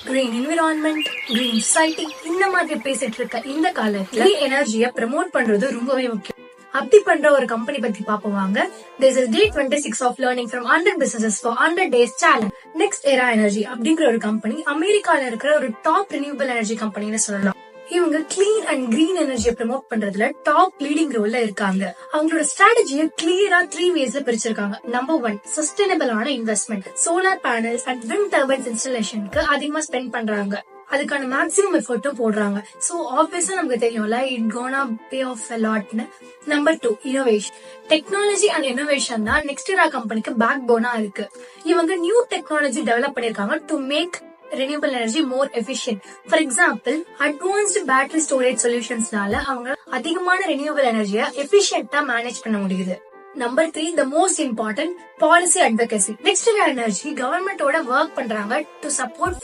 Green environment, green society இந்த மாதிரி பேசிட்டு இருக்க இந்த காலத்துல எனர்ஜியை ப்ரமோட் பண்றது ரொம்பவே முக்கியம். அப்படி பண்ற ஒரு கம்பெனி பத்தி பாப்போம் வாங்க. This is day 26 of learning from 100 businesses for 100 days challenge. Next Era Energy அப்படிங்கிற ஒரு கம்பெனி அமெரிக்கால இருக்கிற ஒரு டாப் ரினியூவபிள் எனர்ஜி கம்பெனின்னு சொல்லலாம். இவங்க கிளீன் அண்ட் கிரீன் எனர்ஜியை ப்ரமோட் பண்றதுல டாப் லீடிங் ரோல்ல இருக்காங்க. அவங்களோட ஸ்ட்ராட்டஜியை கிளியரா 3 வேஸ்ல பிரிச்சிருக்காங்க. நம்பர் 1, சஸ்டைனபிளான investment. Solar panels and wind turbines இன்ஸ்டாலேஷனுக்கு அதிகமா ஸ்பெண்ட் பண்றாங்க. அதுக்கான மேக்ஸிமம் எஃபர்ட்டும் போடுறாங்க. சோ ஆப்வியஸா நமக்கு தெரியும்ல, it gonna pay off a lotனு. Number 2, innovation. Technology and innovation தான் நெக்ஸ்ட் எரா கம்பெனிக்கு பேக் போனா இருக்கு. இவங்க நியூ டெக்னாலஜி டெவலப் பண்ணிருக்காங்க to make renewable energy more efficient. For example, advanced battery storage solutionsனால அவங்க அதிகமான renewable energy efficient-ஆ மேனேஜ் பண்ண முடியுது. Number 3, the most important, policy advocacy. Next Era Energy கவர்மெண்டோட ஒர்க் பண்றாங்க டு சப்போர்ட்